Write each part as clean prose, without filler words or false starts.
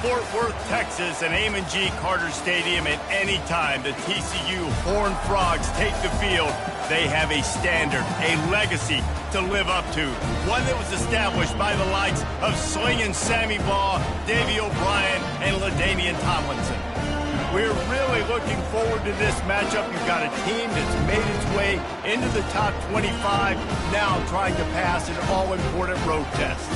Fort Worth, Texas, and Amon G. Carter Stadium, at any time the TCU Horned Frogs take the field, they have a standard, a legacy to live up to. One that was established by the likes of Slingin' Sammy Baugh, Davey O'Brien, and LaDainian Tomlinson. We're really looking forward to this matchup. You've got a team that's made its way into the top 25, now trying to pass an all-important road test.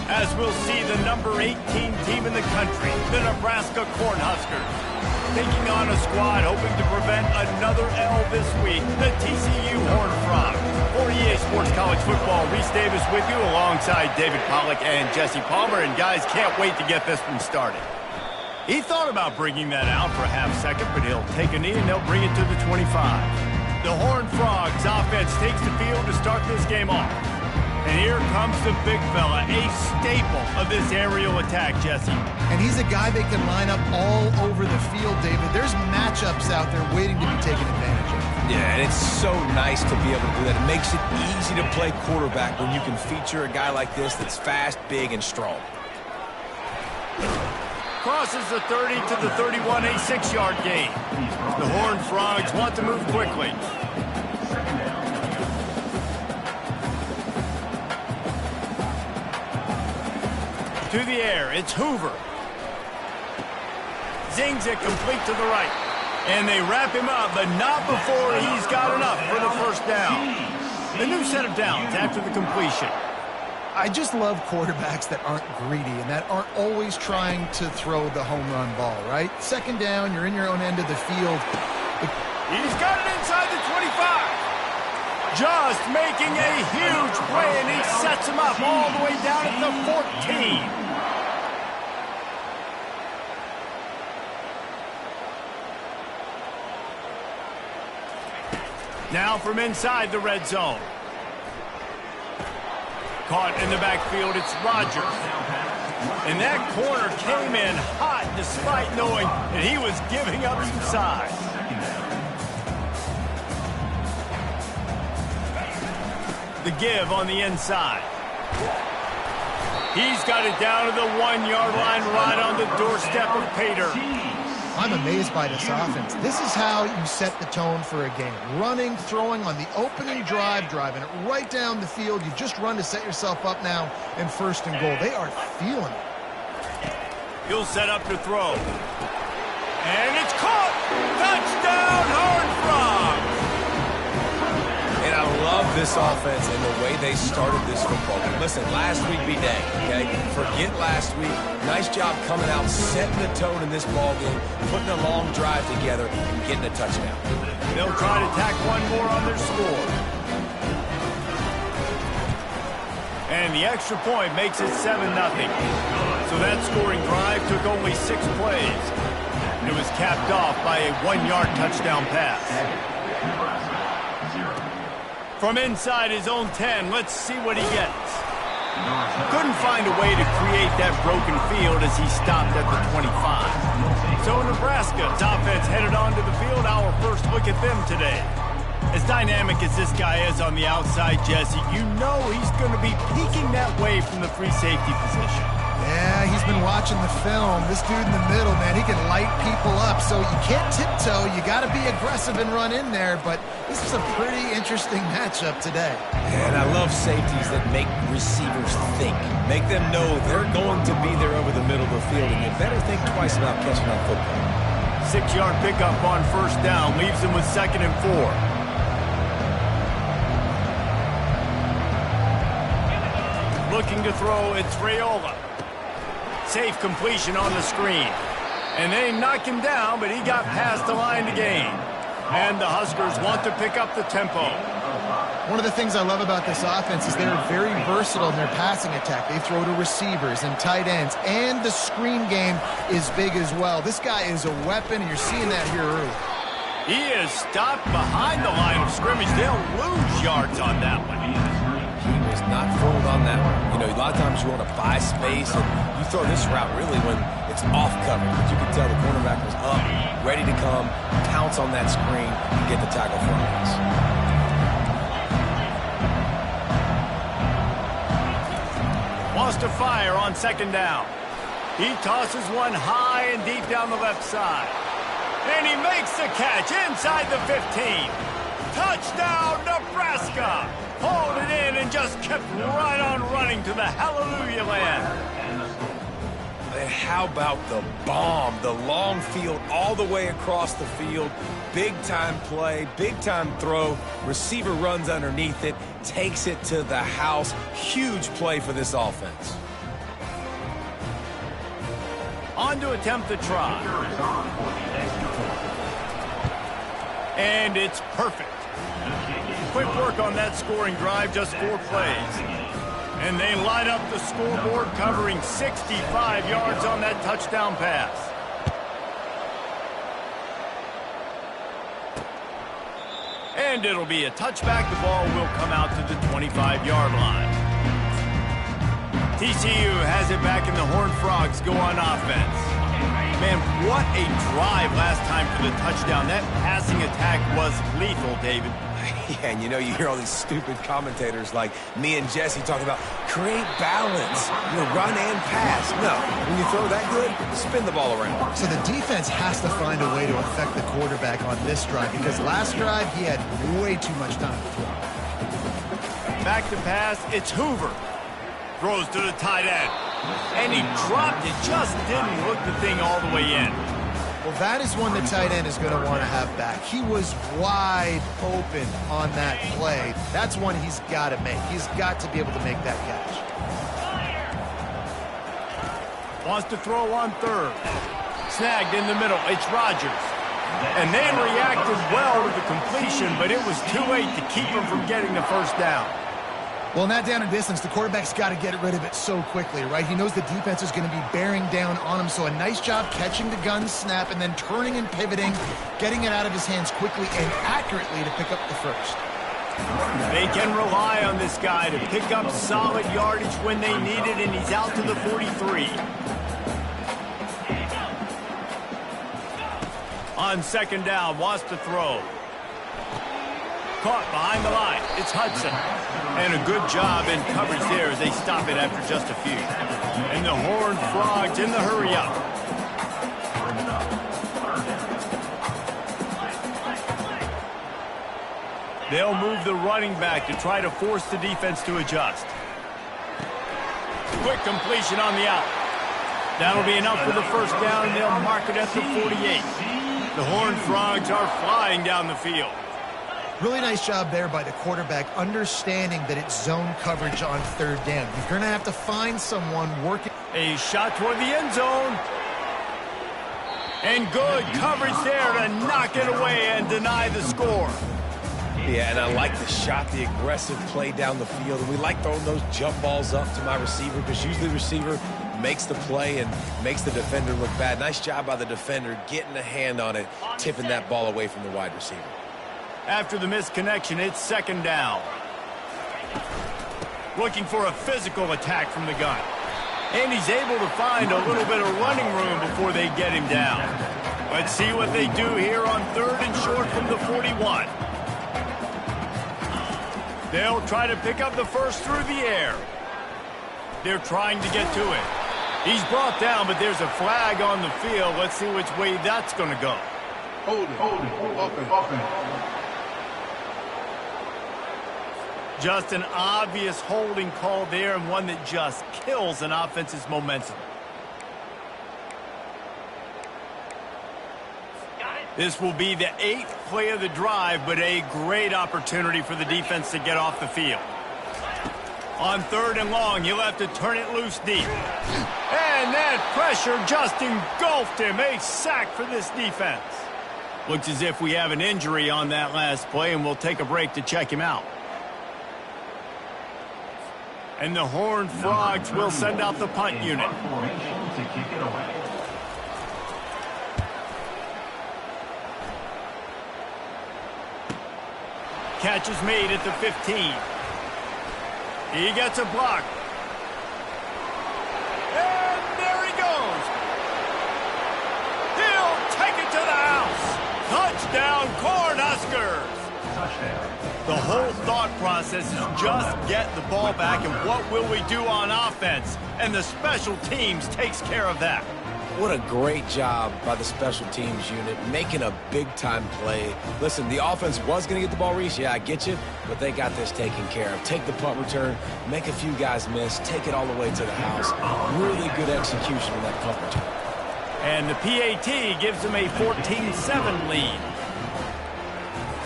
As we'll see the number 18 team in the country, the Nebraska Cornhuskers, taking on a squad hoping to prevent another L this week, the TCU Horned Frogs. For EA Sports College Football, Reese Davis with you alongside David Pollack and Jesse Palmer. And guys, can't wait to get this one started. He thought about bringing that out for a half second, but he'll take a knee and they'll bring it to the 25. The Horned Frogs offense takes the field to start this game off. And here comes the big fella, a staple of this aerial attack, Jesse. And he's a guy that can line up all over the field, David. There's matchups out there waiting to be taken advantage of. Yeah, and it's so nice to be able to do that. It makes it easy to play quarterback when you can feature a guy like this that's fast, big, and strong. Crosses the 30 to the 31, a 6-yard gain. The Horned Frogs want to move quickly. To the air, it's Hoover. Zings it complete to the right. And they wrap him up, but not before he's got enough for the first down. The new set of downs after the completion. I just love quarterbacks that aren't greedy and that aren't always trying to throw the home run ball, right? Second down, you're in your own end of the field. He's got it inside the 25. Just making a huge play, and he sets him up all the way down at the 14. Now from inside the red zone. Caught in the backfield, it's Rodgers. And that corner came in hot despite knowing that he was giving up some size. The give on the inside. He's got it down to the 1-yard line right on the doorstep of Pater. I'm amazed by this offense. This is how you set the tone for a game. Running, throwing on the opening drive, driving it right down the field. You just run to set yourself up now in first and goal. They are feeling it. He'll set up to throw. And it's caught! Touchdown, Horned Frogs! And I love this offense and the way they started this football game. Listen, last week be dang, okay? Forget last week. Nice job coming out, setting the tone in this ball game, putting a long drive together, and getting a touchdown. They'll try to tack one more on their score. And the extra point makes it 7-0. So that scoring drive took only 6 plays. And it was capped off by a 1-yard touchdown pass. From inside his own 10, let's see what he gets. Couldn't find a way to create that broken field as he stopped at the 25. So Nebraska's offense headed onto the field. Our first look at them today. As dynamic as this guy is on the outside, Jesse, you know he's going to be peeking that way from the free safety position. Yeah, he's been watching the film. This dude in the middle, man, he can light people up. So you can't tiptoe. You got to be aggressive and run in there. But this is a pretty interesting matchup today. And I love safeties that make receivers think. Make them know they're going to be there over the middle of the field. And you better think twice about catching that football. 6-yard pickup on first down. Leaves them with 2nd and 4. Looking to throw, it's Raiola. Safe completion on the screen. And they knocked him down, but he got past the line to gain. And the Huskers want to pick up the tempo. One of the things I love about this offense is they're very versatile in their passing attack. They throw to receivers and tight ends, and the screen game is big as well. This guy is a weapon, and you're seeing that here early. He is stopped behind the line of scrimmage. They'll lose yards on that one. He was not fooled on that one. You know, a lot of times you want to buy space, and you throw this route really when it's off cover. But you can tell the cornerback was up, ready to come, pounce on that screen, and get the tackle for us. Wants to fire on 2nd down. He tosses one high and deep down the left side. And he makes the catch inside the 15. Touchdown, Nebraska! Hauled it in and just kept right on running to the hallelujah land. And how about the bomb, the long field all the way across the field. Big-time play, big-time throw. Receiver runs underneath it, takes it to the house. Huge play for this offense. On to attempt the try. And it's perfect. Quick work on that scoring drive, just 4 plays. And they light up the scoreboard, covering 65 yards on that touchdown pass. And it'll be a touchback. The ball will come out to the 25-yard line. TCU has it back, and the Horned Frogs go on offense. Man, what a drive last time for the touchdown. That passing attack was lethal, David. Yeah, and you know, you hear all these stupid commentators like me and Jesse talking about create balance, run and pass. No, when you throw that good, spin the ball around. So the defense has to find a way to affect the quarterback on this drive, because last drive he had way too much time to throw. Back to pass, it's Hoover. Throws to the tight end. And he dropped it, just didn't hook the thing all the way in. Well, that is one the tight end is going to want to have back. He was wide open on that play. That's one he's got to make. He's got to be able to make that catch. Wants to throw on third. Snagged in the middle. It's Rodgers. And they reacted well to the completion, but it was too late to keep him from getting the first down. Well, in that down and distance, the quarterback's got to get rid of it so quickly, right? He knows the defense is going to be bearing down on him, so a nice job catching the gun snap and then turning and pivoting, getting it out of his hands quickly and accurately to pick up the first. They can rely on this guy to pick up solid yardage when they need it, and he's out to the 43. On second down, wants to throw. Caught behind the line. It's Hudson. And a good job in coverage there as they stop it after just a few. And the Horned Frogs in the hurry up. They'll move the running back to try to force the defense to adjust. Quick completion on the out. That'll be enough for the first down, and they'll mark it at the 48. The Horned Frogs are flying down the field. Really nice job there by the quarterback, understanding that it's zone coverage on third down. You're going to have to find someone working. A shot toward the end zone. And good coverage there to knock it away and deny the score. Yeah, and I like the shot, the aggressive play down the field. And we like throwing those jump balls up to my receiver, because usually the receiver makes the play and makes the defender look bad. Nice job by the defender getting a hand on it, tipping that ball away from the wide receiver. After the missed connection, it's second down. Looking for a physical attack from the gun. And he's able to find a little bit of running room before they get him down. Let's see what they do here on third and short from the 41. They'll try to pick up the first through the air. They're trying to get to it. He's brought down, but there's a flag on the field. Let's see which way that's going to go. Hold it. Just an obvious holding call there, and one that just kills an offense's momentum. This will be the 8th play of the drive, but a great opportunity for the defense to get off the field. On third and long, he'll have to turn it loose deep. And that pressure just engulfed him. A sack for this defense. Looks as if we have an injury on that last play, and we'll take a break to check him out. And the Horned Frogs will send out the punt unit. Catch is made at the 15. He gets a block. And there he goes. He'll take it to the house. Touchdown, Cornhuskers. The whole thought process is just get the ball back and what will we do on offense? And the special teams takes care of that. What a great job by the special teams unit, making a big-time play. Listen, the offense was going to get the ball, Reese. Yeah, I get you, but they got this taken care of. Take the punt return, make a few guys miss, take it all the way to the house. Really good execution on that punt return. And the PAT gives them a 14-7 lead.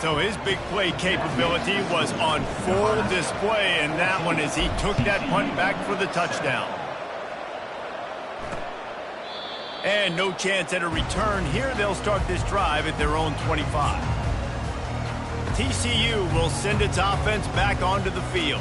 So his big play capability was on full display in that one as he took that punt back for the touchdown. And no chance at a return here. They'll start this drive at their own 25. TCU will send its offense back onto the field.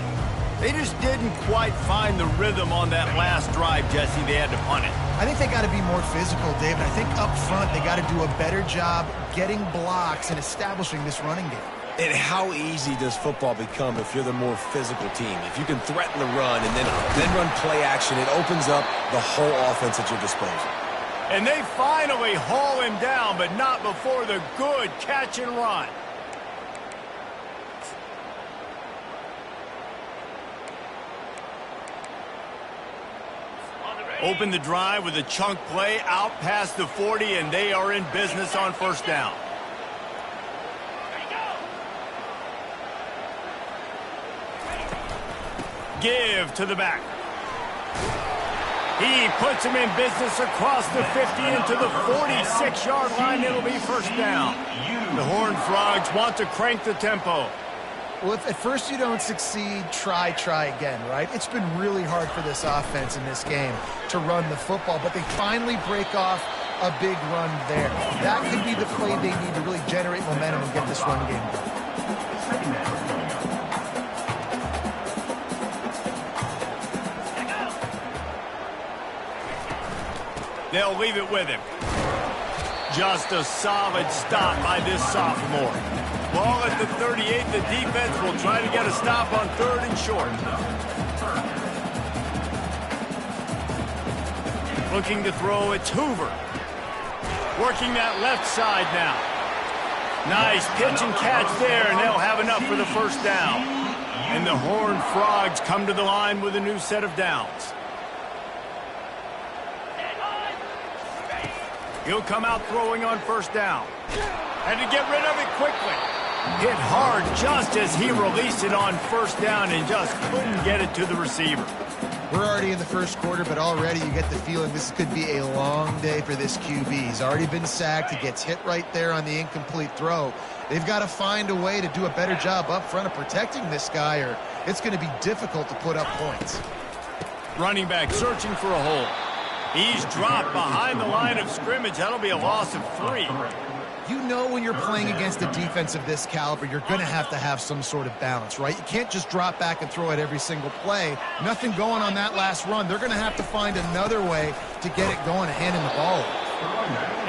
They just didn't quite find the rhythm on that last drive, Jesse. They had to punt it. I think they got to be more physical, David. I think up front they got to do a better job getting blocks and establishing this running game. And how easy does football become if you're the more physical team? If you can threaten the run and then run play action, it opens up the whole offense at your disposal. And they finally haul him down, but not before the good catch and run. Open the drive with a chunk play out past the 40, and they are in business on first down. Give to the back. He puts him in business across the 50 into the 46-yard line. It'll be first down. The Horned Frogs want to crank the tempo. Well, if at first you don't succeed, try again, right? It's been really hard for this offense in this game to run the football, but they finally break off a big run there. That could be the play they need to really generate momentum and get this run game going. They'll leave it with him. Just a solid stop by this sophomore. Ball at the 38. The defense will try to get a stop on third and short. Looking to throw, it's Hoover. Working that left side now. Nice pitch and catch there, and they'll have enough for the first down. And the Horned Frogs come to the line with a new set of downs. He'll come out throwing on first down. Had to get rid of it quickly. Hit hard just as he released it on first down and just couldn't get it to the receiver. We're already in the first quarter, but already you get the feeling this could be a long day for this QB. He's already been sacked. He gets hit right there on the incomplete throw. They've got to find a way to do a better job up front of protecting this guy, or it's going to be difficult to put up points. Running back searching for a hole. He's dropped behind the line of scrimmage. That'll be a loss of 3. You know when you're playing against a defense of this caliber, you're going to have some sort of balance, right? You can't just drop back and throw it every single play. Nothing going on that last run. They're going to have to find another way to get it going and handing the ball.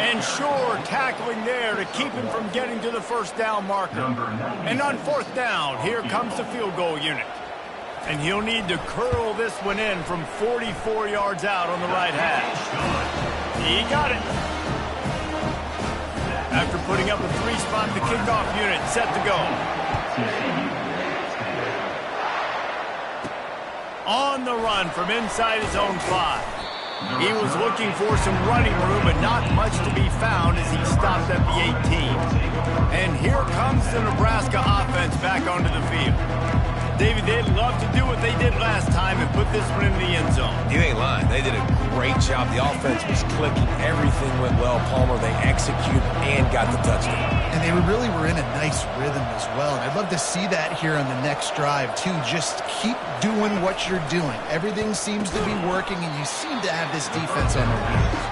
And sure, tackling there to keep him from getting to the first down marker. And on fourth down, here comes the field goal unit. And he'll need to curl this one in from 44 yards out on the right hash. He got it. After putting up a 3-spot, the kickoff unit set to go. On the run from inside his own 5. He was looking for some running room, but not much to be found as he stopped at the 18. And here comes the Nebraska offense back onto the field. David, they'd love to do what they did last time and put this one in the end zone. You ain't lying. They did a great job. The offense was clicking. Everything went well. Palmer, they executed and got the touchdown. And they really were in a nice rhythm as well. And I'd love to see that here on the next drive, too. Just keep doing what you're doing. Everything seems to be working, and you seem to have this defense on their heels.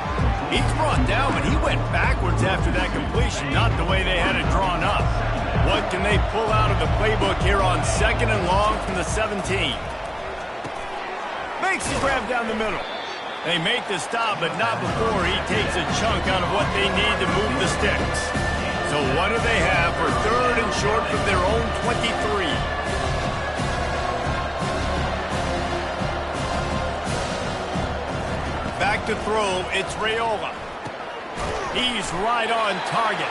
He's brought down, but he went backwards after that completion, not the way they had it drawn up. What can they pull out of the playbook here on 2nd and long from the 17? Makes the grab down the middle. They make the stop, but not before he takes a chunk out of what they need to move the sticks. So what do they have for 3rd and short from their own 23? Back to throw, it's Raiola. He's right on target.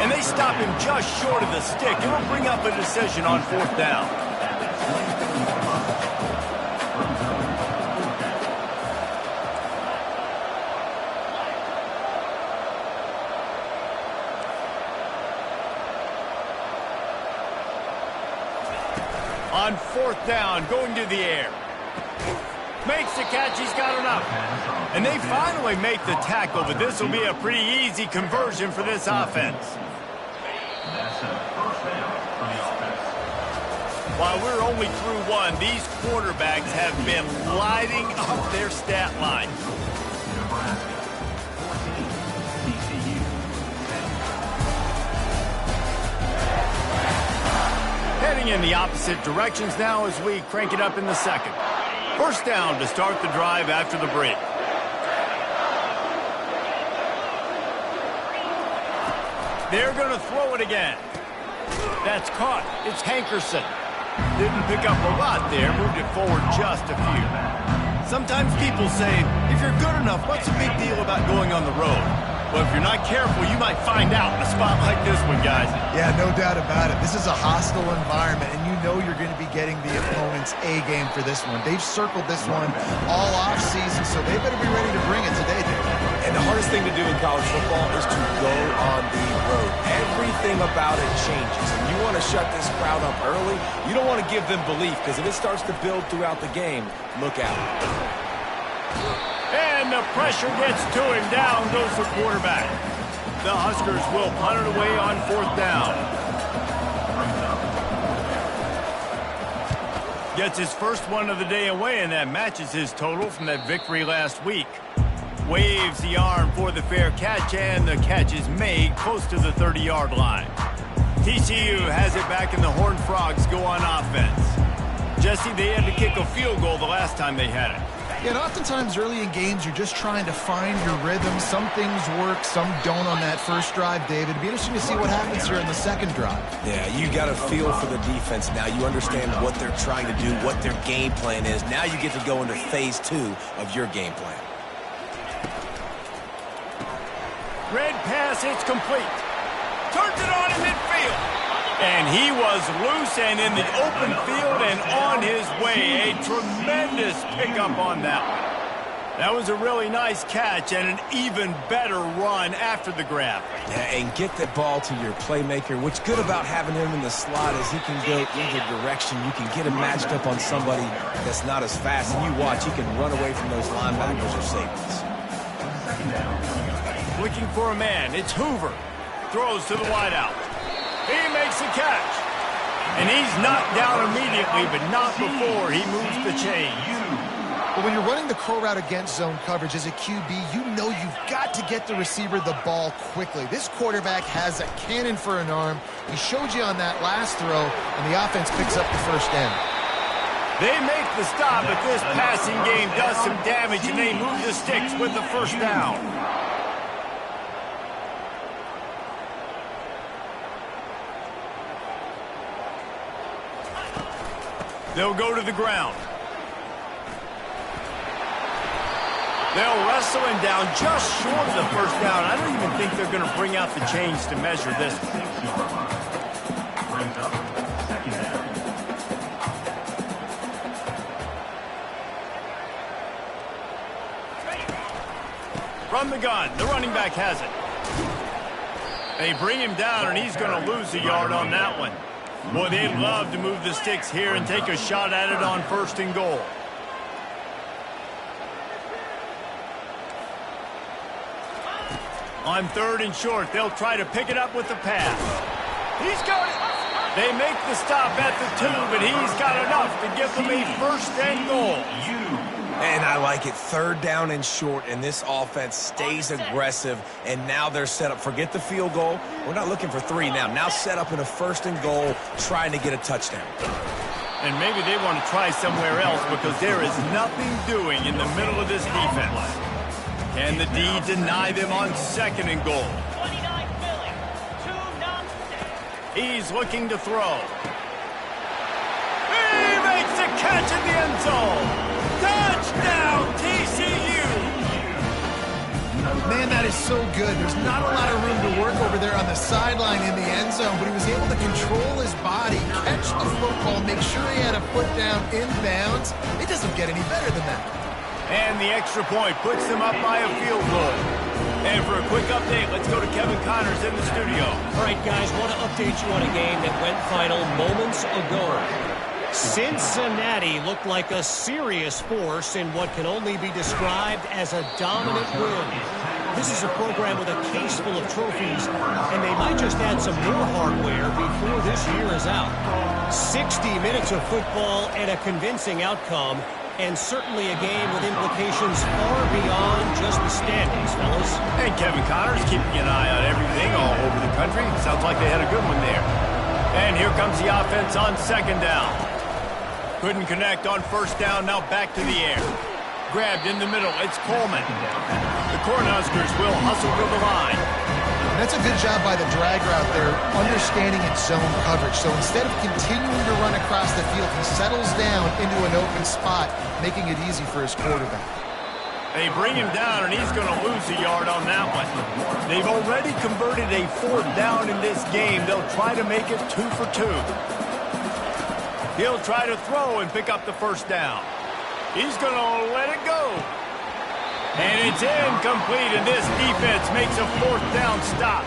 And they stop him just short of the stick. It'll bring up a decision on 4th down. On 4th down, going to the air. Makes the catch, he's got enough. And they finally make the tackle, but this will be a pretty easy conversion for this offense. While we're only through one, these quarterbacks have been lighting up their stat line. Heading in the opposite directions now as we crank it up in the second. 1st down to start the drive after the break. They're going to throw it again. That's caught. It's Hankerson. Didn't pick up a lot there. Moved it forward just a few. Sometimes people say, if you're good enough, what's the big deal about going on the road? Well, if you're not careful, you might find out in a spot like this one, guys. Yeah, no doubt about it. This is a hostile environment, and you know you're going to be getting the opponent's A game for this one. They've circled this one all offseason, so they better be ready to bring it today, Dave. And the hardest thing to do in college football is to go on the road. Everything about it changes. And you want to shut this crowd up early. You don't want to give them belief, because if it starts to build throughout the game, look out. And the pressure gets to him. Down goes the quarterback. The Huskers will punt it away on 4th down. Gets his first one of the day away, and that matches his total from that victory last week. Waves the arm for the fair catch, and the catch is made close to the 30-yard line. TCU has it back, and the Horned Frogs go on offense. Jesse, they had to kick a field goal the last time they had it. Yeah, and oftentimes early in games, you're just trying to find your rhythm. Some things work, some don't on that first drive, David. It'd be interesting to see what happens here in the second drive. Yeah, you got a feel for the defense now. You understand what they're trying to do, what their game plan is. Now you get to go into phase 2 of your game plan. Red pass, it's complete. Turns it on in midfield. And he was loose and in the open field and on his way. A tremendous pickup on that one. That was a really nice catch and an even better run after the grab. Yeah, and get the ball to your playmaker. What's good about having him in the slot is he can go either direction. You can get him matched up on somebody that's not as fast. And you watch, he can run away from those linebackers or safeties. Looking for a man. It's Hoover. Throws to the wideout. He makes the catch. And he's knocked down immediately, but not before he moves the chain. But when you're running the curl route against zone coverage as a QB, you know you've got to get the receiver the ball quickly. This quarterback has a cannon for an arm. He showed you on that last throw, and the offense picks up the first down. They make the stop, but this passing game does some damage, and they move the sticks with the first down. They'll go to the ground. They'll wrestle him down just short of the first down. I don't even think they're going to bring out the chains to measure this. From the gun, the running back has it. They bring him down, and he's going to lose a yard on that one. Boy, they'd love to move the sticks here and take a shot at it on 1st and goal. On 3rd and short, they'll try to pick it up with the pass. He's got it. They make the stop at the 2, but he's got enough to give them a 1st and goal. And I like it. 3rd down and short, and this offense stays aggressive, and now they're set up. Forget the field goal. We're not looking for 3 now. Now set up in a 1st and goal, trying to get a touchdown. And maybe they want to try somewhere else because there is nothing doing in the middle of this defense. Can the D deny them on 2nd and goal? He's looking to throw. He makes a catch in the end zone. Touchdown, TCU! Man, that is so good. There's not a lot of room to work over there on the sideline in the end zone, but he was able to control his body, catch the football, make sure he had a foot down in bounds. It doesn't get any better than that. And the extra point puts them up by a field goal. And for a quick update, let's go to Kevin Connors in the studio. All right, guys, want to update you on a game that went final moments ago. Cincinnati looked like a serious force in what can only be described as a dominant win. This is a program with a case full of trophies, and they might just add some more hardware before this year is out. 60 minutes of football and a convincing outcome, and certainly a game with implications far beyond just the standings, fellas. And Kevin Connors keeping an eye on everything all over the country. Sounds like they had a good one there. And here comes the offense on second down. Couldn't connect on first down, now back to the air. Grabbed in the middle, it's Coleman. The Cornhuskers will hustle to the line. That's a good job by the drag route there, understanding its zone coverage. So instead of continuing to run across the field, he settles down into an open spot, making it easy for his quarterback. They bring him down, and he's going to lose a yard on that one. They've already converted a fourth down in this game. They'll try to make it 2 for 2. He'll try to throw and pick up the first down. He's going to let it go. And it's incomplete, and this defense makes a fourth down stop.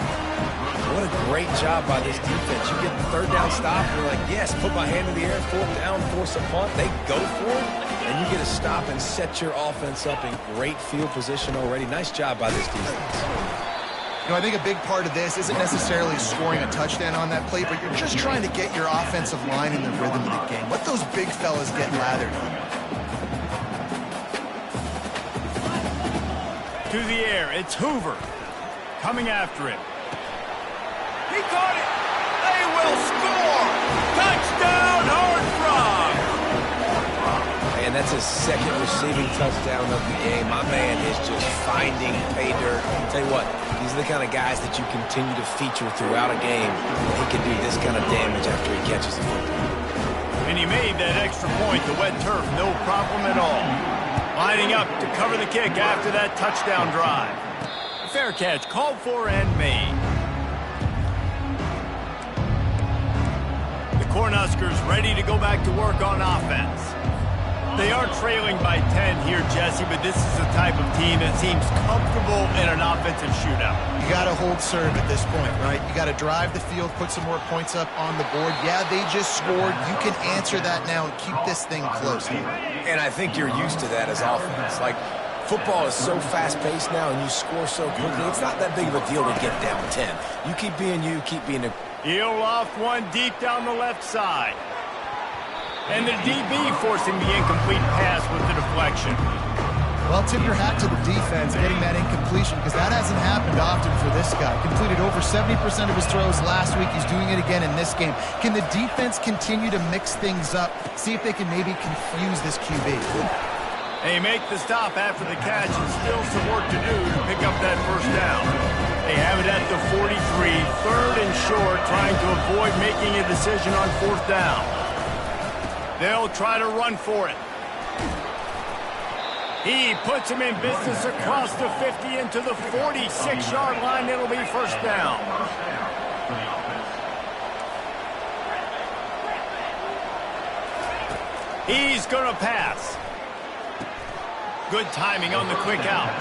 What a great job by this defense. You get the third down stop, and you're like, yes, put my hand in the air, fourth down, force a punt. They go for it, and you get a stop and set your offense up in great field position already. Nice job by this defense. You know, I think a big part of this isn't necessarily scoring a touchdown on that play, but you're just trying to get your offensive line in the rhythm of the game. Let those big fellas get lathered on. To the air, it's Hoover coming after him. He caught it. They will score. Touchdown, Horned Frogs. And that's his second receiving touchdown of the game. My man is just finding pay dirt. I'll tell you what, these are the kind of guys that you continue to feature throughout a game. He can do this kind of damage after he catches the football. And he made that extra point, the wet turf, no problem at all. Lining up to cover the kick after that touchdown drive. Fair catch, called for and made. The Cornhuskers ready to go back to work on offense. They are trailing by 10 here, Jesse, but this is the type of team that seems comfortable in an offensive shootout. You got to hold serve at this point, right? You got to drive the field, put some more points up on the board. Yeah, they just scored. You can answer that now and keep this thing close. And I think you're used to that as offense. Like, football is so fast-paced now, and you score so quickly. It's not that big of a deal to get down 10. You keep being you, keep being a... He'll loft one deep down the left side. And the DB forcing the incomplete pass with the deflection. Well, tip your hat to the defense getting that incompletion, because that hasn't happened often for this guy. Completed over 70% of his throws last week. He's doing it again in this game. Can the defense continue to mix things up? See if they can maybe confuse this QB. They make the stop after the catch, and still some work to do to pick up that first down. They have it at the 43, third and short, trying to avoid making a decision on fourth down. They'll try to run for it. He puts him in business across the 50 into the 46-yard line. It'll be first down. He's going to pass. Good timing on the quick out.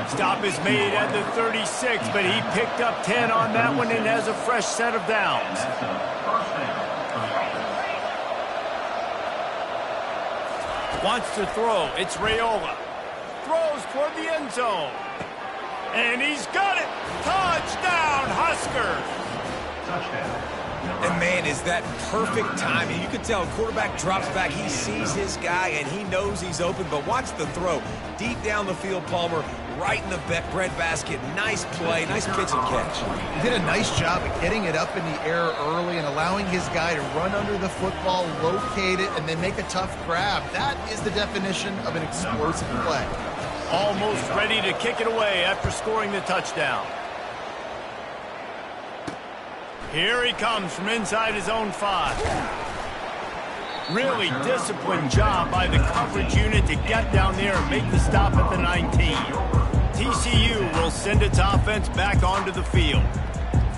Stop is made at the 36, but he picked up 10 on that one and has a fresh set of downs. Wants to throw. It's Raiola. Throws toward the end zone. And he's got it. Touchdown, Huskers. Touchdown. And, man, is that perfect timing. You can tell quarterback drops back. He sees his guy, and he knows he's open. But watch the throw. Deep down the field, Palmer, right in the bread basket. Nice play. Nice pitch and catch. He did a nice job of getting it up in the air early and allowing his guy to run under the football, locate it, and then make a tough grab. That is the definition of an explosive play. Almost ready to kick it away after scoring the touchdown. Here he comes from inside his own 5. Really disciplined job by the coverage unit to get down there and make the stop at the 19. TCU will send its offense back onto the field.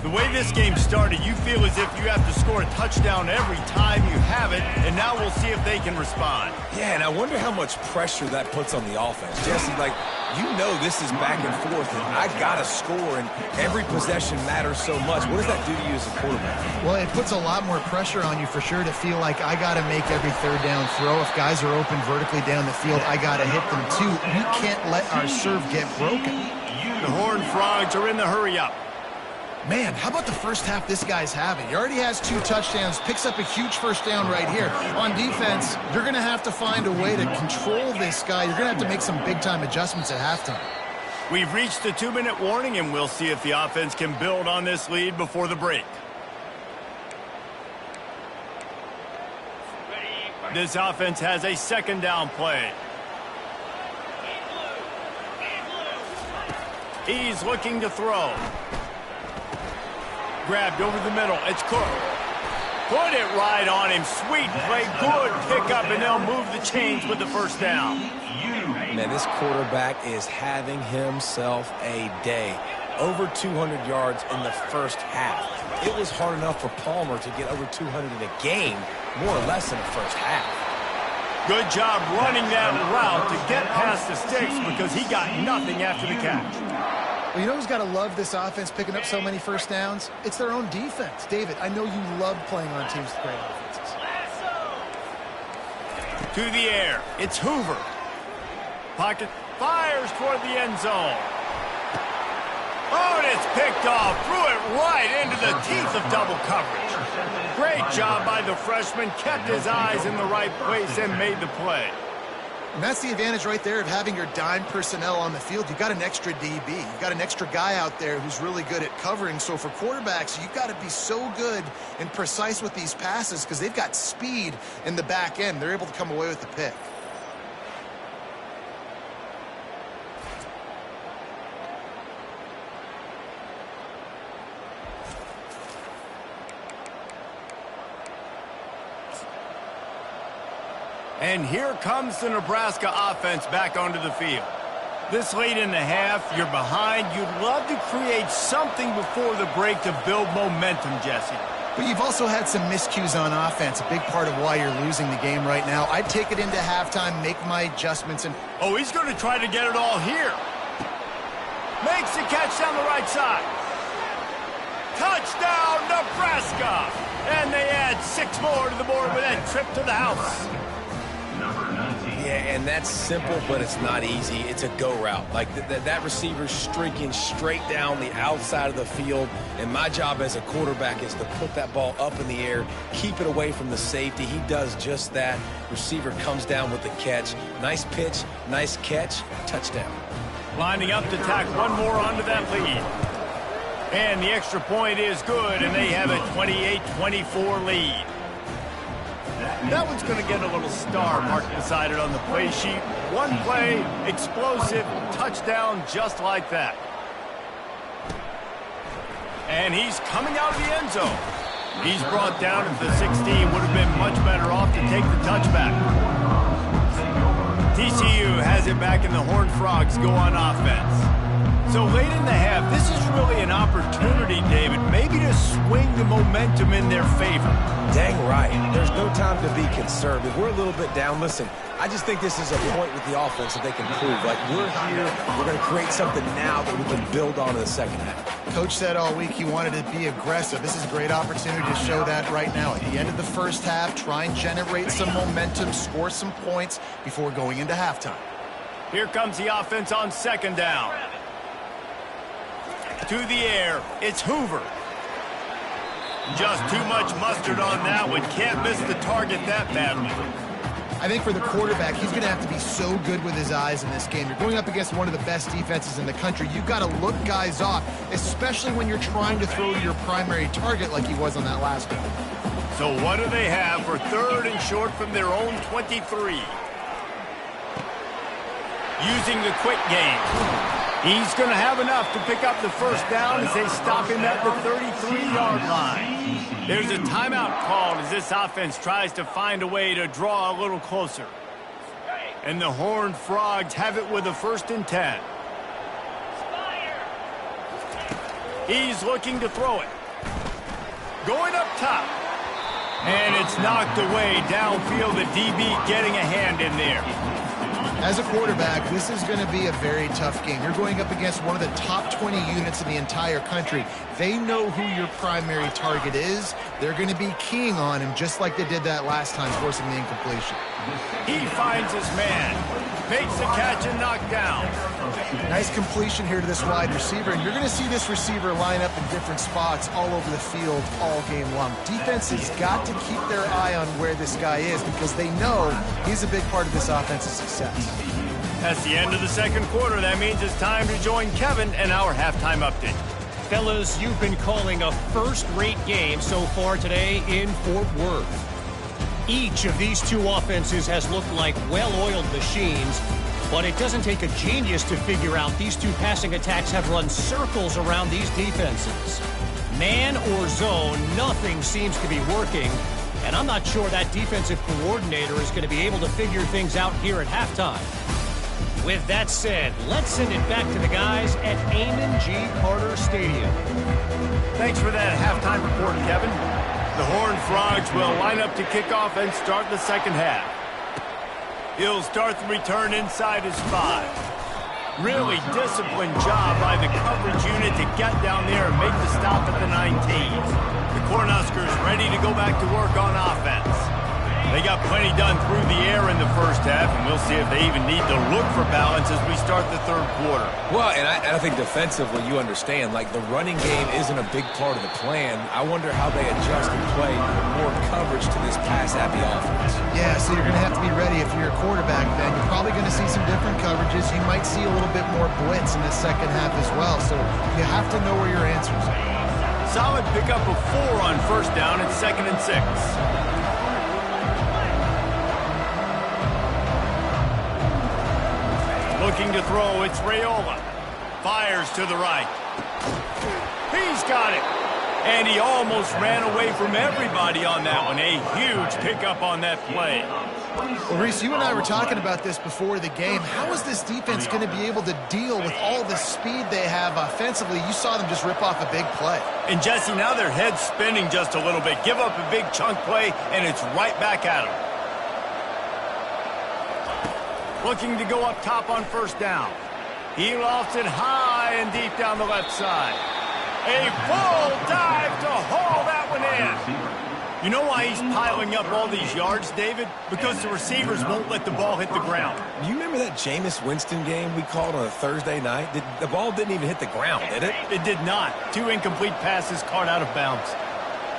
The way this game started, you feel as if you have to score a touchdown every time you have it, and now we'll see if they can respond. Yeah, and I wonder how much pressure that puts on the offense. Jesse, like, you know this is back and forth, and I got to score, and every possession matters so much. What does that do to you as a quarterback? Well, it puts a lot more pressure on you for sure to feel like I got to make every third down throw. If guys are open vertically down the field, I got to hit them too. We can't let our serve get broken. The Horned Frogs are in the hurry-up. Man, how about the first half this guy's having? He already has 2 touchdowns, picks up a huge first down right here. On defense, you're going to have to find a way to control this guy. You're going to have to make some big-time adjustments at halftime. We've reached the 2-minute warning, and we'll see if the offense can build on this lead before the break. This offense has a second down play. He's looking to throw. Grabbed over the middle. It's Cook. Put it right on him. Sweet play. Good pickup, and they'll move the chains with the first down. Man, this quarterback is having himself a day. Over 200 yards in the first half. It was hard enough for Palmer to get over 200 in a game, more or less in the first half. Good job running that route to get past the sticks because he got nothing after the catch. Well, you know who's got to love this offense picking up so many first downs? It's their own defense. David, I know you love playing on teams with great offenses. To the air. It's Hoover. Pocket fires toward the end zone. Oh, and it's picked off. Threw it right into the teeth of double coverage. Great job by the freshman. Kept his eyes in the right place and made the play. And that's the advantage right there of having your dime personnel on the field. You've got an extra DB. You've got an extra guy out there who's really good at covering. So for quarterbacks, you've got to be so good and precise with these passes because they've got speed in the back end. They're able to come away with the pick. And here comes the Nebraska offense back onto the field. This late in the half, you're behind. You'd love to create something before the break to build momentum, Jesse. But you've also had some miscues on offense, a big part of why you're losing the game right now. I'd take it into halftime, make my adjustments. And oh, he's going to try to get it all here. Makes the catch down the right side. Touchdown, Nebraska! And they add 6 more to the board with that trip to the house. Yeah, and that's simple, but it's not easy. It's a go route. Like that receiver's streaking straight down the outside of the field, and my job as a quarterback is to put that ball up in the air, keep it away from the safety. He does just that. Receiver comes down with the catch. Nice pitch, nice catch, touchdown. Lining up to tack one more onto that lead. And the extra point is good, and they have a 28-24 lead. That one's going to get a little star marked beside it on the play sheet. One play, explosive, touchdown just like that. And he's coming out of the end zone. He's brought down at the 16. Would have been much better off to take the touchback. TCU has it back, and the Horned Frogs go on offense. So late in the half, this is really an opportunity, David, maybe to swing the momentum in their favor. Dang right. There's no time to be conservative. We're a little bit down. Listen, I just think this is a point with the offense that they can prove. Like, we're here, we're going to create something now that we can build on in the second half. Coach said all week he wanted to be aggressive. This is a great opportunity to show that right now. At the end of the first half, try and generate some momentum, score some points before going into halftime. Here comes the offense on second down. To the air, it's Hoover. Just too much mustard on that one. Can't miss the target that badly. I think for the quarterback, he's going to have to be so good with his eyes in this game. You're going up against one of the best defenses in the country. You've got to look guys off, especially when you're trying to throw to your primary target like he was on that last one. So what do they have for third and short from their own 23? Using the quick game. He's going to have enough to pick up the first down as they stop him at the 33-yard line. There's a timeout called as this offense tries to find a way to draw a little closer. And the Horned Frogs have it with a 1st and 10. He's looking to throw it. Going up top. And it's knocked away downfield. The DB getting a hand in there. As a quarterback, this is going to be a very tough game. You're going up against one of the top 20 units in the entire country. They know who your primary target is. They're going to be keying on him just like they did that last time, forcing the incompletion. He finds his man, makes the catch and knocked down. Nice completion here to this wide receiver, and you're going to see this receiver line up in different spots all over the field all game long. Defense has got to keep their eye on where this guy is because they know he's a big part of this offensive success. That's the end of the second quarter. That means it's time to join Kevin and our halftime update. Fellas, you've been calling a first-rate game so far today in Fort Worth. Each of these two offenses has looked like well-oiled machines, but it doesn't take a genius to figure out these two passing attacks have run circles around these defenses. Man or zone, nothing seems to be working, and I'm not sure that defensive coordinator is going to be able to figure things out here at halftime. With that said, let's send it back to the guys at Amon G. Carter Stadium. Thanks for that halftime report, Kevin. The Horned Frogs will line up to kick off and start the second half. He'll start the return inside his 5. Really disciplined job by the coverage unit to get down there and make the stop at the 19. The Cornhuskers ready to go back to work on offense. They got plenty done through the air in the first half, and we'll see if they even need to look for balance as we start the third quarter. Well, and I think defensively, you understand, like the running game isn't a big part of the plan. I wonder how they adjust and play more coverage to this pass-happy offense. Yeah, so you're going to have to be ready if you're a quarterback, Ben. You're probably going to see some different coverages. You might see a little bit more blitz in the second half as well, so you have to know where your answers are. Solid pickup of 4 on first down and 2nd and 6. Looking to throw, it's Raiola. Fires to the right. He's got it. And he almost ran away from everybody on that one. A huge pickup on that play. Well, Reese, you and I were talking about this before the game. How is this defense going to be able to deal with all the speed they have offensively? You saw them just rip off a big play. And, Jesse, now their head's spinning just a little bit. Give up a big chunk play, and it's right back at them. Looking to go up top on first down. He lofts it high and deep down the left side. A full dive to haul that one in. You know why he's piling up all these yards, David? Because the receivers won't let the ball hit the ground. You remember that Jameis Winston game we called on a Thursday night? The ball didn't even hit the ground, did it? It did not. 2 incomplete passes caught out of bounds.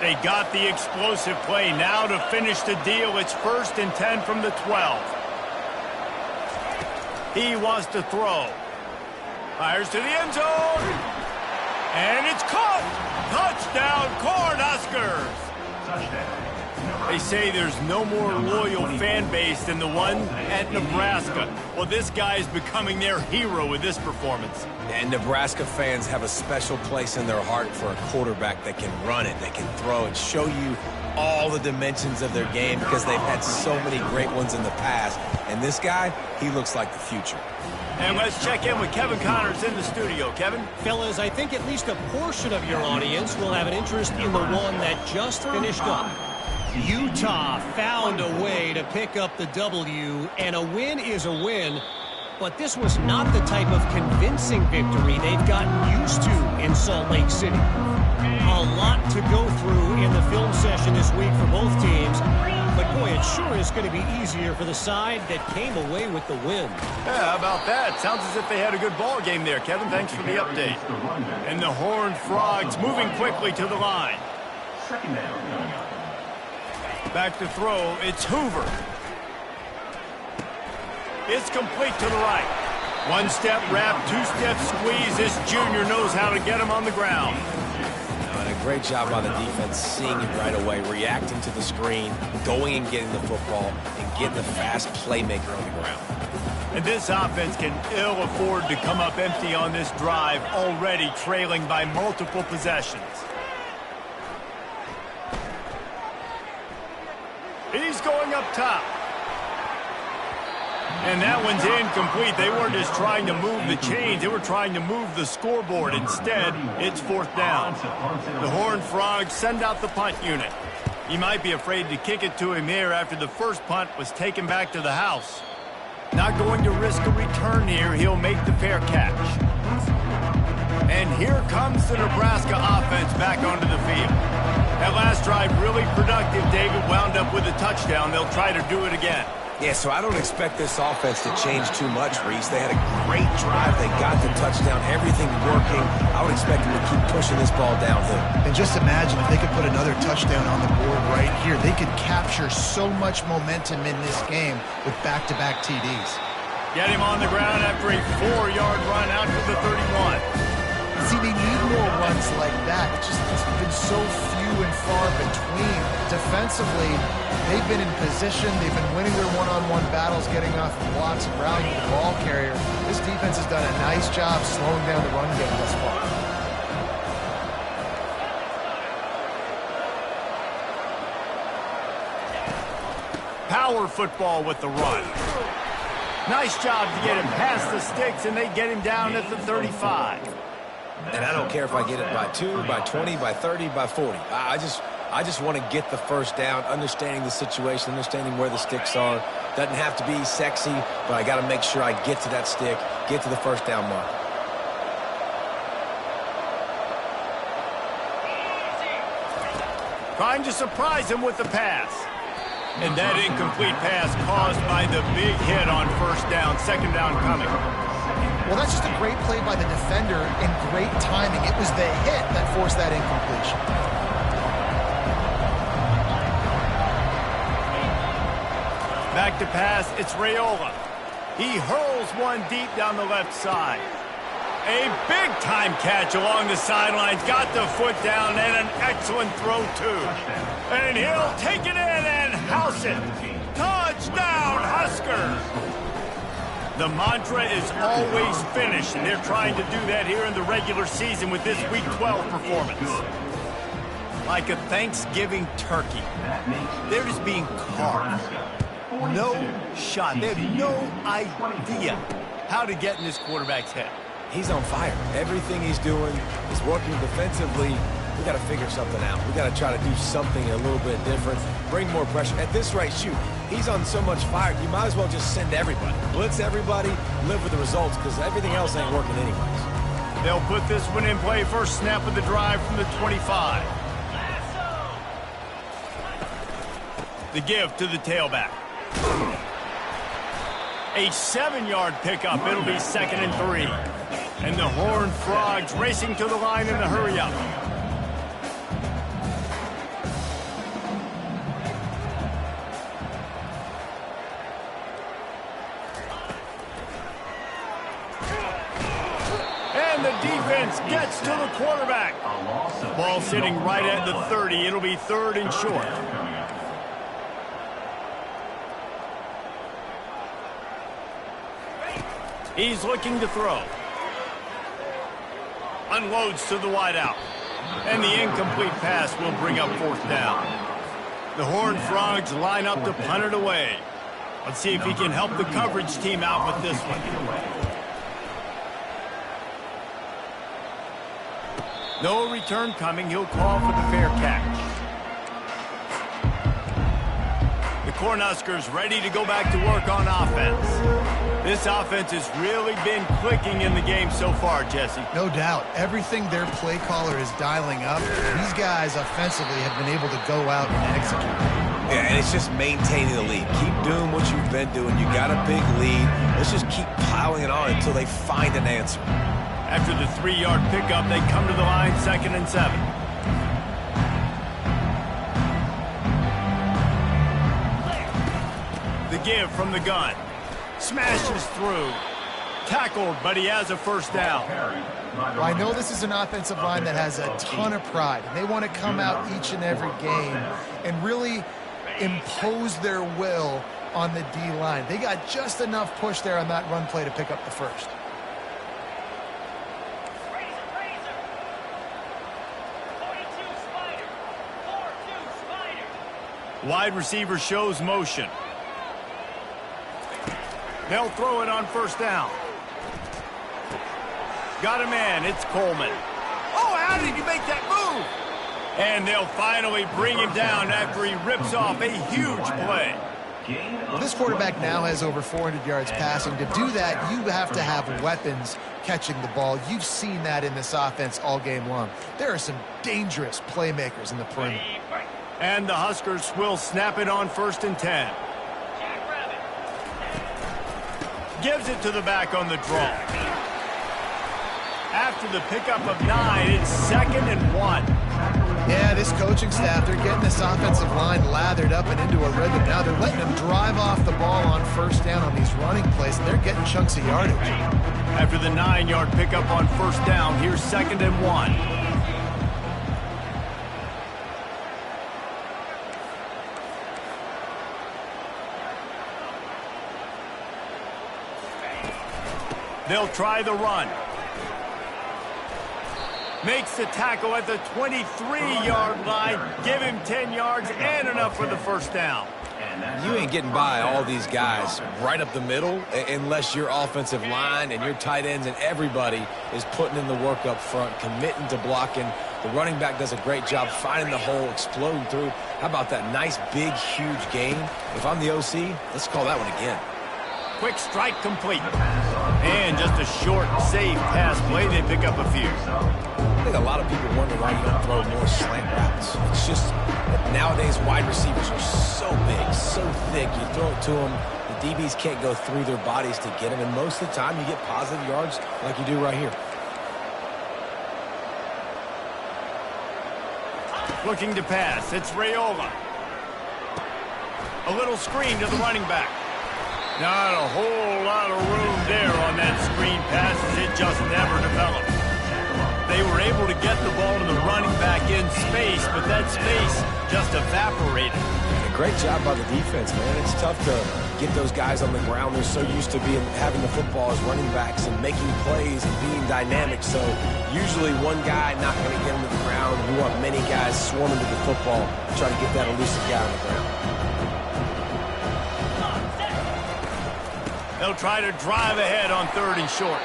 They got the explosive play. Now to finish the deal, it's 1st and 10 from the 12. He wants to throw. Fires to the end zone. And it's caught. Touchdown, Cornhuskers. Touchdown. They say there's no more loyal fan base than the one at Nebraska. Well, this guy is becoming their hero with this performance. And Nebraska fans have a special place in their heart for a quarterback that can run it, that can throw it, show you all the dimensions of their game because they've had so many great ones in the past. And this guy, he looks like the future. And let's check in with Kevin Connors in the studio. Kevin? Fellas, I think at least a portion of your audience will have an interest in the one that just finished up. Utah found a way to pick up the W, and a win is a win. But this was not the type of convincing victory they've gotten used to in Salt Lake City. A lot to go through in the film session this week for both teams. But, boy, it sure is going to be easier for the side that came away with the win. Yeah, how about that? Sounds as if they had a good ball game there, Kevin. Thanks for the update. And the Horned Frogs moving quickly to the line. Second down. Back to throw, it's Hoover. It's complete to the right. 1-step wrap, 2-step squeeze. This junior knows how to get him on the ground. And a great job by the defense seeing it right away, reacting to the screen, going and getting the football, and getting the fast playmaker on the ground. And this offense can ill afford to come up empty on this drive, already trailing by multiple possessions. He's going up top. And that one's incomplete. They weren't just trying to move the chains. They were trying to move the scoreboard. Instead, it's fourth down. The Horned Frogs send out the punt unit. He might be afraid to kick it to him here after the first punt was taken back to the house. Not going to risk a return here. He'll make the fair catch. And here comes the Nebraska offense back onto the field. That last drive really productive. David wound up with a touchdown. They'll try to do it again. Yeah, so I don't expect this offense to change too much, Reese. They had a great drive. They got the touchdown, everything working. I would expect them to keep pushing this ball downhill. And just imagine if they could put another touchdown on the board right here. They could capture so much momentum in this game with back-to-back TDs. Get him on the ground after a 4-yard run out to the 31. See, they need more runs like that. It's been so few and far between. Defensively, they've been in position. They've been winning their one-on-one battles, getting off the blocks and rallying the ball carrier. This defense has done a nice job slowing down the run game thus far. Power football with the run. Nice job to get him past the sticks, and they get him down at the 35. And I don't care if I get it by 2, by 20, by 30, by 40. I just want to get the first down, understanding the situation, understanding where the sticks are. Doesn't have to be sexy, but I got to make sure I get to that stick, get to the first down mark. Trying to surprise him with the pass. And that incomplete pass caused by the big hit on first down, second down coming. Well, that's just a great play by the defender and great timing. It was the hit that forced that incompletion. Back to pass, it's Raiola. He hurls one deep down the left side. A big-time catch along the sidelines. Got the foot down and an excellent throw, too. And he'll take it in and house it. Touchdown, Huskers! The mantra is always finish, and they're trying to do that here in the regular season with this Week 12 performance. Like a Thanksgiving turkey. They're just being carved. No shot. They have no idea how to get in this quarterback's head. He's on fire. Everything he's doing is working defensively. We got to figure something out. We got to try to do something a little bit different. Bring more pressure. At this rate, shoot, he's on so much fire, you might as well just send everybody. Blitz everybody, live with the results, because everything else ain't working anyways. They'll put this one in play. First snap of the drive from the 25. The give to the tailback. A 7-yard pickup. It'll be 2nd and 3. And the Horned Frogs racing to the line in the hurry-up. And the defense gets to the quarterback. Ball sitting right at the 30. It'll be 3rd and short. He's looking to throw. Unloads to the wideout. And the incomplete pass will bring up 4th down. The Horned Frogs line up to punt it away. Let's see if he can help the coverage team out with this one. No return coming. He'll call for the fair catch. The Cornhuskers ready to go back to work on offense. This offense has really been clicking in the game so far, Jesse. No doubt. Everything their play caller is dialing up, these guys offensively have been able to go out and execute. Yeah, and it's just maintaining the lead. Keep doing what you've been doing. You got a big lead. Let's just keep piling it on until they find an answer. After the 3-yard pickup, they come to the line, 2nd and 7. The give from the gun. Smashes through. Tackled, but he has a first down. Well, I know this is an offensive line that has a ton of pride. And they want to come out each and every game and really impose their will on the D-line. They got just enough push there on that run play to pick up the first. Wide receiver shows motion. They'll throw it on first down. Got a man. It's Coleman. Oh, how did he make that move? And they'll finally bring him down after he rips off a huge play. Well, this quarterback now has over 400 yards passing. To do that, you have to have weapons catching the ball. You've seen that in this offense all game long. There are some dangerous playmakers in the perimeter. And the Huskers will snap it on 1st and 10. Gives it to the back on the draw. After the pickup of 9, it's 2nd and 1. Yeah, this coaching staff, they're getting this offensive line lathered up and into a rhythm. Now they're letting them drive off the ball on first down on these running plays, and they're getting chunks of yardage. After the 9-yard pickup on first down, here's 2nd and 1. They'll try the run. Makes the tackle at the 23-yard line. Give him 10 yards and enough for the first down. You ain't getting by all these guys right up the middle unless your offensive line and your tight ends and everybody is putting in the work up front, committing to blocking. The running back does a great job finding the hole, exploding through. How about that nice, big, huge gain? If I'm the OC, let's call that one again. Quick strike complete. And just a short, safe pass play. They pick up a few. I think a lot of people wonder why you don't throw more slant routes. It's just that nowadays wide receivers are so big, so thick. You throw it to them, the DBs can't go through their bodies to get them, and most of the time you get positive yards like you do right here. Looking to pass. It's Raiola. A little screen to the running back. Not a whole lot of room there on that screen pass as it just never developed. They were able to get the ball to the running back in space, but that space just evaporated. A great job by the defense, man. It's tough to get those guys on the ground. They're so used to having the football as running backs and making plays and being dynamic. So usually one guy not going to get them to the ground. You want many guys swarming to the football, try to get that elusive guy on the ground. They'll try to drive ahead on 3rd and short.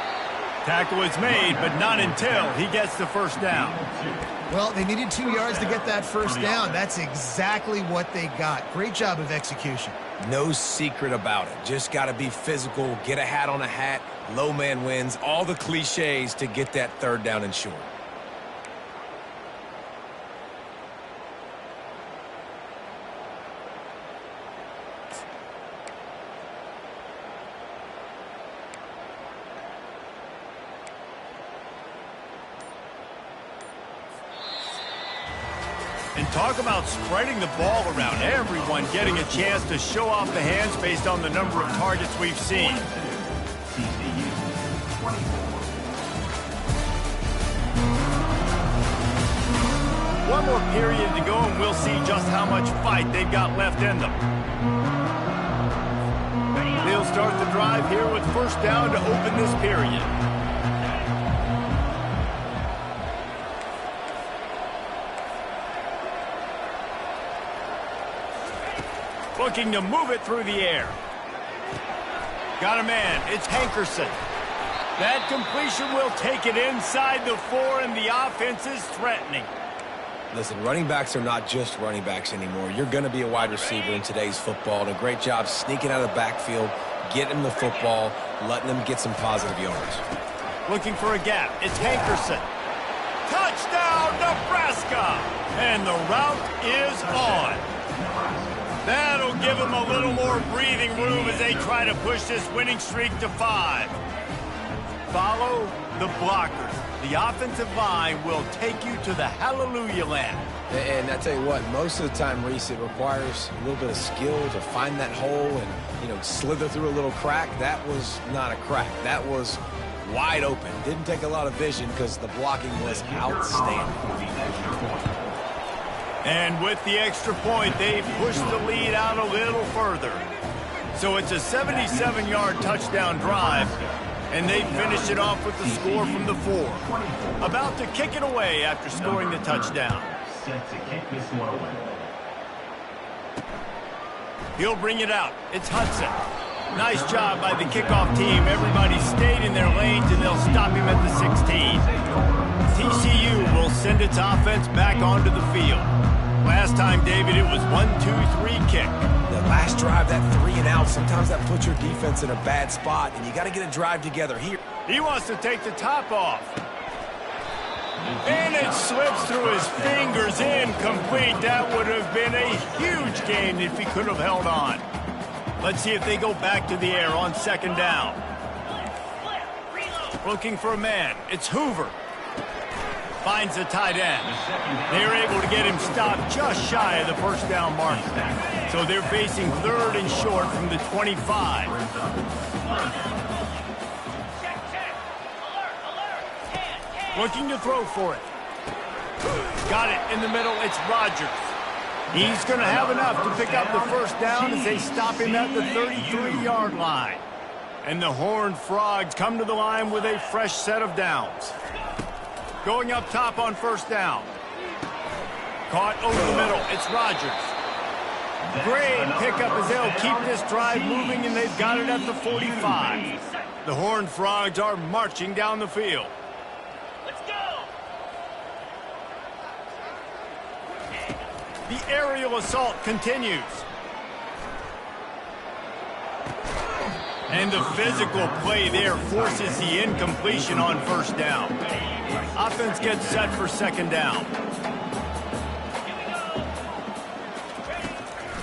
Tackle is made, but not until he gets the first down. Well, they needed 2 yards to get that first down. That's exactly what they got. Great job of execution. No secret about it. Just got to be physical, get a hat on a hat, low man wins, all the cliches to get that 3rd down and short. And talk about spreading the ball around. Everyone getting a chance to show off the hands based on the number of targets we've seen. One more period to go, and we'll see just how much fight they've got left in them. They'll start the drive here with first down to open this period. Looking to move it through the air. Got a man. It's Hankerson. That completion will take it inside the 4, and the offense is threatening. Listen, running backs are not just running backs anymore. You're going to be a wide receiver in today's football. And a great job sneaking out of the backfield, getting them the football, letting them get some positive yards. Looking for a gap. It's Hankerson. Touchdown, Nebraska! And the route is on. That'll give them a little more breathing room as they try to push this winning streak to 5. Follow the blockers. The offensive line will take you to the hallelujah land. And I tell you what, most of the time, Reese, it requires a little bit of skill to find that hole and, slither through a little crack. That was not a crack. That was wide open. Didn't take a lot of vision because the blocking was outstanding. And with the extra point, they've pushed the lead out a little further. So it's a 77-yard touchdown drive, and they finish it off with the score from the 4. About to kick it away after scoring the touchdown. Set to kick this one away. He'll bring it out. It's Hudson. Nice job by the kickoff team. Everybody stayed in their lanes, and they'll stop him at the 16. TCU will send its offense back onto the field. Last time, David, it was 1-2-3 kick. The last drive, that 3 and out, sometimes that puts your defense in a bad spot, and you got to get a drive together here. He wants to take the top off. And it slips through his fingers, incomplete. That would have been a huge gain if he could have held on. Let's see if they go back to the air on second down. Looking for a man. It's Hoover. Finds the tight end. They're able to get him stopped just shy of the first down mark. So they're facing 3rd and short from the 25. Looking to throw for it. Got it in the middle. It's Rodgers. He's going to have enough to pick up the first down as they stop him at the 33-yard line. And the Horned Frogs come to the line with a fresh set of downs. Going up top on first down. Caught over the middle. It's Rodgers. Great pickup as they'll keep this drive moving, and they've got it at the 45. The Horned Frogs are marching down the field. The aerial assault continues. And the physical play there forces the incompletion on first down. Offense gets set for second down.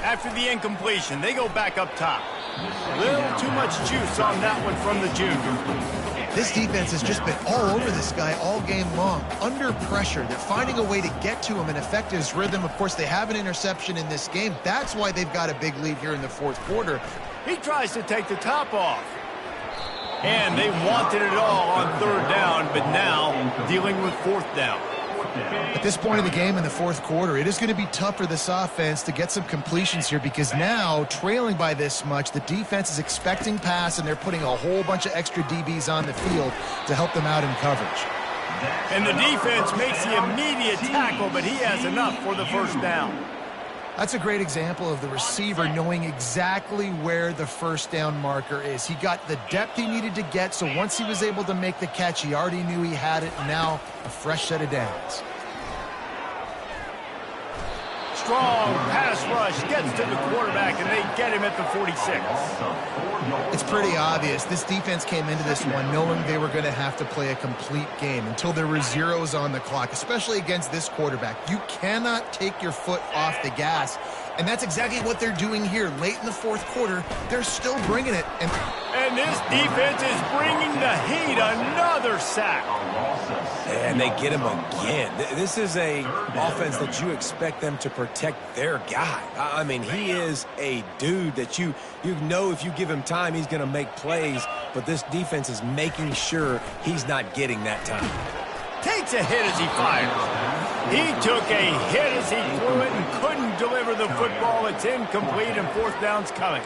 After the incompletion, they go back up top. Little too much juice on that one from the junior. This defense has just been all over this guy all game long. Under pressure, they're finding a way to get to him and affect his rhythm. Of course, they have an interception in this game. That's why they've got a big lead here in the fourth quarter. He tries to take the top off. And they wanted it all on 3rd down, but now dealing with 4th down. At this point in the game in the fourth quarter, it is going to be tough for this offense to get some completions here because now, trailing by this much, the defense is expecting pass, and they're putting a whole bunch of extra DBs on the field to help them out in coverage. And the defense makes the immediate tackle, but he has enough for the first down. That's a great example of the receiver knowing exactly where the first down marker is. He got the depth he needed to get, so once he was able to make the catch, he already knew he had it. Now, a fresh set of downs. Strong pass rush gets to the quarterback, and they get him at the 46. It's pretty obvious. This defense came into this one knowing they were going to have to play a complete game until there were zeros on the clock, especially against this quarterback. You cannot take your foot off the gas, and that's exactly what they're doing here. Late in the fourth quarter, they're still bringing it. And this defense is bringing the heat. Another sack. And they get him again. This is a offense that you expect them to protect their guy. I mean, he is a dude that you know if you give him time, he's going to make plays. But this defense is making sure he's not getting that time. Takes a hit as he fires. He took a hit as he threw it and couldn't deliver the football. It's incomplete, and 4th down's coming.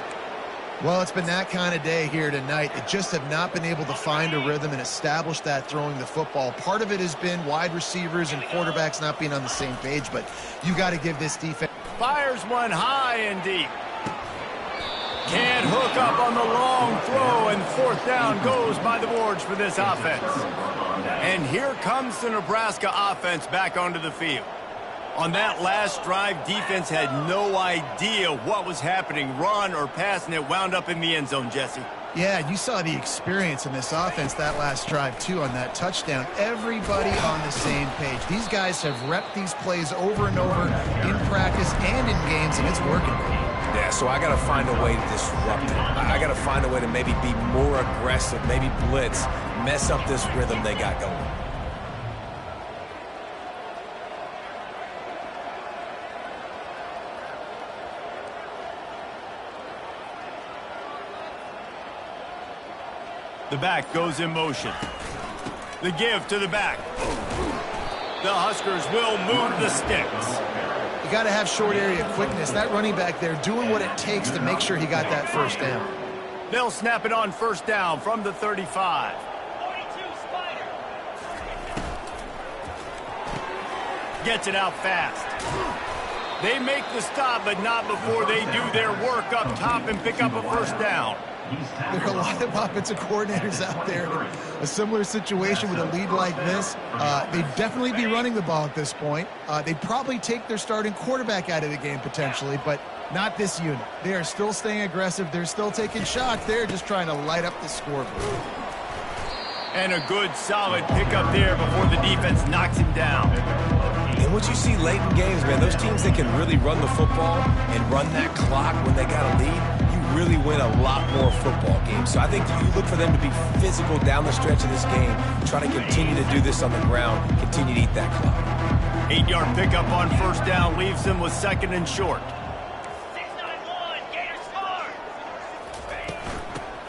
Well, it's been that kind of day here tonight. They just have not been able to find a rhythm and establish that throwing the football. Part of it has been wide receivers and quarterbacks not being on the same page, but you got to give this defense. Fires one high and deep. Can't hook up on the long throw, and 4th down goes by the boards for this offense. And here comes the Nebraska offense back onto the field. On that last drive, defense had no idea what was happening, run or pass, and it wound up in the end zone, Jesse. Yeah, you saw the experience in this offense that last drive, too, on that touchdown. Everybody on the same page. These guys have repped these plays over and over in practice and in games, and it's working. Yeah, so I got to find a way to disrupt it. I got to find a way to maybe be more aggressive, maybe blitz, mess up this rhythm they got going. The back goes in motion. The give to the back. The Huskers will move the sticks. You got to have short area quickness. That running back there doing what it takes to make sure he got that first down. They'll snap it on first down from the 35. Gets it out fast. They make the stop, but not before they do their work up top and pick up a first down. There are a lot of offensive coordinators out there in a similar situation with a lead like this. They'd definitely be running the ball at this point. They'd probably take their starting quarterback out of the game potentially, but not this unit. They are still staying aggressive. They're still taking shots. They're just trying to light up the scoreboard. And a good, solid pickup there before the defense knocks him down. And what you see late in games, man, those teams that can really run the football and run that clock when they got a lead, you really win a lot more football games. So I think you look for them to be physical down the stretch of this game, try to continue to do this on the ground, continue to eat that clock. 8-yard pickup on first down leaves them with 2nd and short.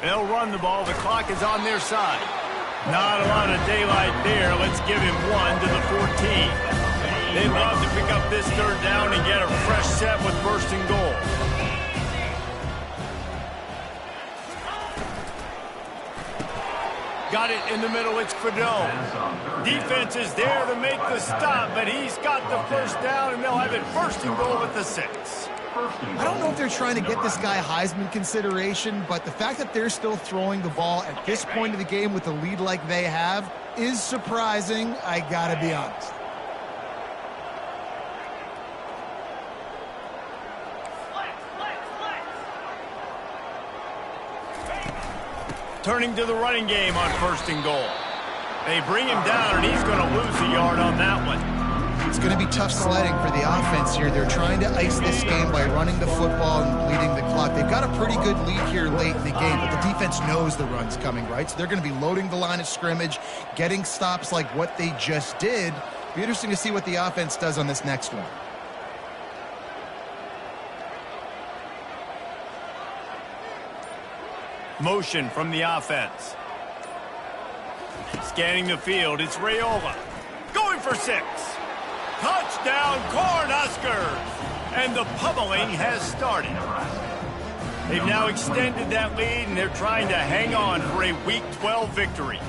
They'll run the ball. The clock is on their side. Not a lot of daylight there. Let's give him 1 to the 14. They'd love to pick up this 3rd down and get a fresh set with 1st and goal. Got it in the middle. It's Fedone. Defense is there to make the stop, but he's got the 1st down, and they'll have it 1st and goal at the 6. I don't know if they're trying to get this guy Heisman consideration, but the fact that they're still throwing the ball at this point of the game with a lead like they have is surprising, I gotta be honest. Turning to the running game on 1st and goal. They bring him down, and he's going to lose a yard on that one. It's going to be tough sledding for the offense here. They're trying to ice this game by running the football and bleeding the clock. They've got a pretty good lead here late in the game, but the defense knows the run's coming, right? So they're going to be loading the line of scrimmage, getting stops like what they just did. Be interesting to see what the offense does on this next one. Motion from the offense. Scanning the field, it's Raiola. Going for 6. Touchdown, Cornhuskers! And the pummeling has started. They've now extended that lead, and they're trying to hang on for a Week 12 victory.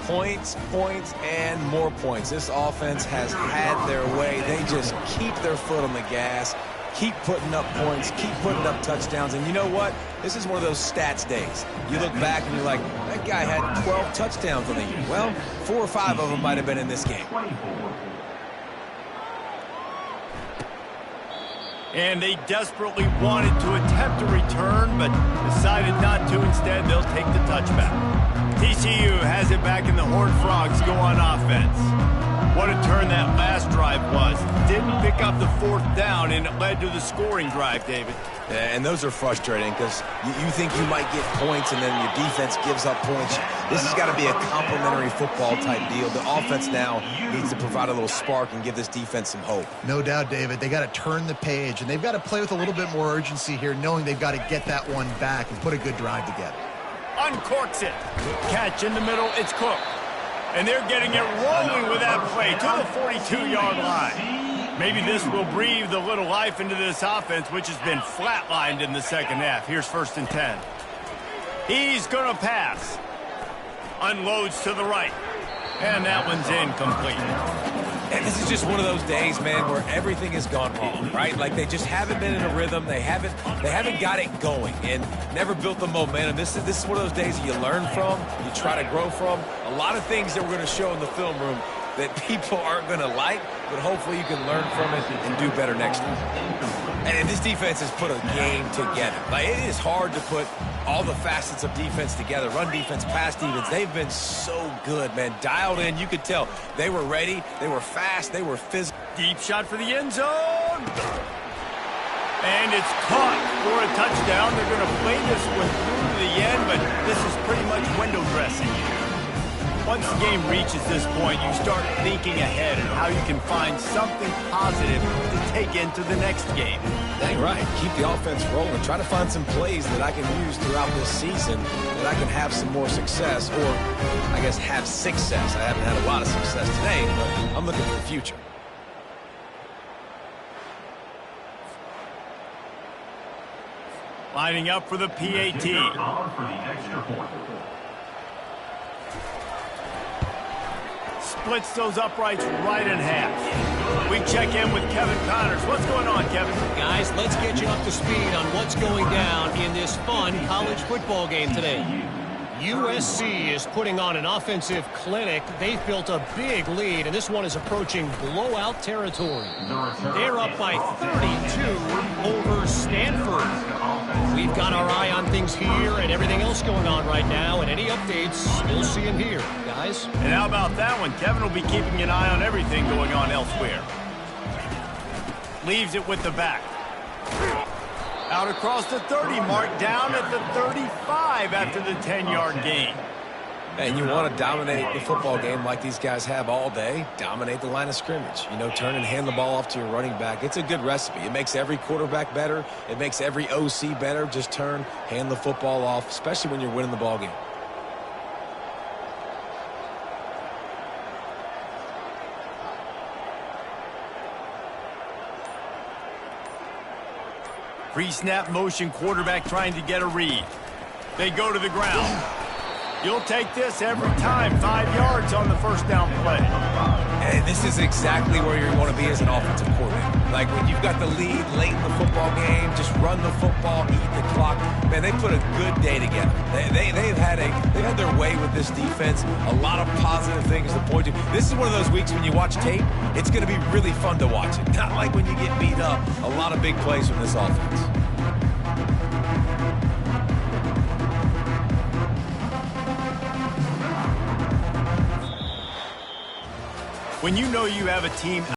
Points, points, and more points. This offense has had their way. They just keep their foot on the gas, keep putting up points, keep putting up touchdowns. And you know what? This is one of those stats days. You look back and you're like, that guy had 12 touchdowns on the year. Well, 4 or 5 of them might have been in this game. And they desperately wanted to attempt a return, but decided not to. Instead, they'll take the touchback. TCU has it back, and the Horned Frogs go on offense. What a turn that last drive was. Didn't pick up the 4th down, and it led to the scoring drive, David. Yeah, and those are frustrating because you think you might get points and then your defense gives up points. This has got to be a complementary football type deal. The offense now needs to provide a little spark and give this defense some hope. No doubt, David. They got to turn the page, and they've got to play with a little bit more urgency here, knowing they've got to get that one back and put a good drive together. Uncorks it. Catch in the middle. It's Cook. And they're getting it rolling with that play to the 42-yard line. Maybe this will breathe a little life into this offense, which has been flatlined in the 2nd half. Here's 1st and 10. He's going to pass. Unloads to the right. And that one's incomplete. And this is just one of those days, man, where everything has gone wrong, right? Like they just haven't been in a rhythm. They haven't got it going and never built the momentum. This is one of those days you learn from, you try to grow from. A lot of things that we're going to show in the film room that people aren't going to like, but hopefully you can learn from it and do better next time. And this defense has put a game together. Like, it is hard to put all the facets of defense together. Run defense, pass defense. They've been so good, man. Dialed in. You could tell they were ready. They were fast. They were physical. Deep shot for the end zone. And it's caught for a touchdown. They're going to play this one through to the end, but this is pretty much window dressing. Once the game reaches this point, you start thinking ahead and how you can find something positive to take into the next game. Dang right. Keep the offense rolling. Try to find some plays that I can use throughout this season that I can have some more success, or I guess have success. I haven't had a lot of success today, but I'm looking for the future. Lining up for the PAT. Splits those uprights right in half. We check in with Kevin Connors. What's going on, Kevin? Guys, let's get you up to speed on what's going down in this fun college football game today. USC is putting on an offensive clinic. They've built a big lead, and this one is approaching blowout territory. They're up by 32 over Stanford. We've got our eye on things here and everything else going on right now, and any updates you'll see in here, guys. And how about that one? Kevin will be keeping an eye on everything going on elsewhere. Leaves it with the back. Out across the 30 mark, down at the 35 after the 10-yard gain. And you want to dominate the football game like these guys have all day. Dominate the line of scrimmage. You know, turn and hand the ball off to your running back. It's a good recipe. It makes every quarterback better. It makes every OC better. Just turn, hand the football off, especially when you're winning the ball game. Pre-snap motion quarterback trying to get a read. They go to the ground. You'll take this every time. 5 yards on the first down play. And this is exactly where you want to be as an offensive coordinator. Like when you've got the lead late in the football game, just run the football, eat the clock. Man, they put a good day together. They've had their way with this defense. A lot of positive things to point to. This is one of those weeks when you watch tape, it's going to be really fun to watch it. Not like when you get beat up. A lot of big plays from this offense. When you know you have a team